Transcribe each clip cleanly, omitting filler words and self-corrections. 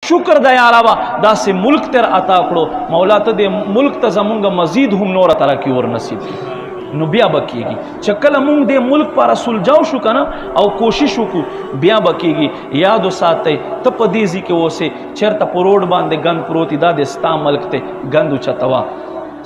شکر د یا ربا داسې ملک تر عطا کړو مولا ته دې ملک ته زمونږ مزید هم نور ترقي ور نصیب کړي نو بیا بکیږي چې کله مونږ دې ملک پر رسول جاو شو کنه او کوشش وکړو بیا بکیږي یاد وساتئ ته په دې ځای کې اوسې چېرته په روډ باندې ګند پروت دا د ستا ملک ته ګند اوچتوه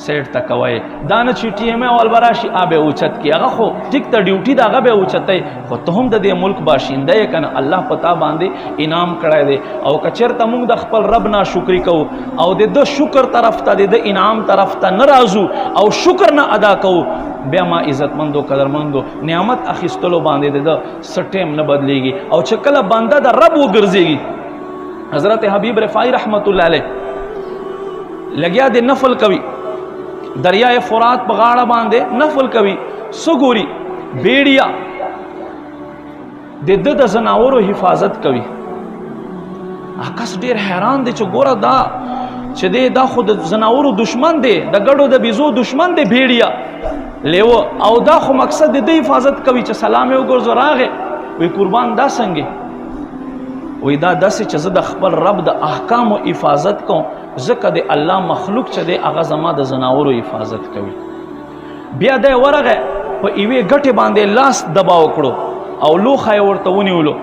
سیټ ته کوئ دا نه چې ټي ایم اے وال به راشي به اوچت کړي هغه خو ټیک ته ډیوټي د هغه به اوچتی خو ته هم د دې ملک باشنده یې که نه الله په تا باندې انعام کړی دی او که چېرته مونږ د خپل رب ناشکري کوو او د ده شکر طرف ته د ده انعام طرف ته نه راځو او شکر نه ادا کوو بیا ما عزتمندو قدرمندو نعمت اخیستلو باندې د ده څه ټیم نه بدلیږي او چې کله بنده د رب وګرځېږي حضرت حبیب رفاعي رحمت الله علیه لګیا د نفل کوي دریائے فرات په غاړه باندې نفل کوي څه ګوري بیړیا د ده د زناورو حفاظت کوي کس ډېر حیران دی چې ګوره دا چې دی دا خو د زناورو دشمن دی د ګډو د بیزو دشمن دی بیړیا لیوه او دا خو مقصد د ده حفاظت کوي چې سلام یې وګرځو راغې وی قربان دا څنګه وی دا داسې چې زه د خپل رب د احکامو حفاظت کوم ځکه د الله مخلوق چې دی هغه زما د زناورو حفاظت کوي بیا دی ورغی په یوې ګټې باندې لاس دباو کړو او لوښی یې ورته ونیولو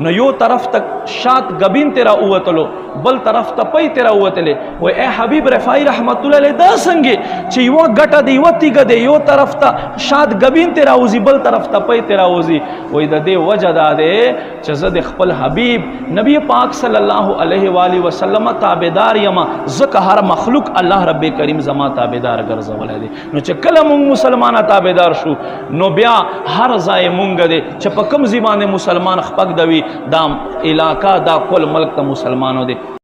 نو یو طرف ته شات ګبین ته راووتلو بل طرف ته پی ته راووتلې وایي ای حبیب رفاعي رحمت الله علیه دا څنګه چې یوه ګټه دی یوه تیږه دی یو طرف ته شات ګبین ته راوځي بل طرف ته پی ته راوځي وایي د دې وجه دا دی چې زه د خپل حبیب نبی پاک صلی الله علیه و آله وسلم تابعدار یم ځکه هر مخلوق الله رب کریم زما تابعدار ګرځولی دی نو چې کله مونږ مسلمانه تابعدار شو نو بیا هر ځای مونږ دی چې په کوم ځای باندې مسلمان خپک دوي دا علاقه دا کل ملک ته مسلمانو دی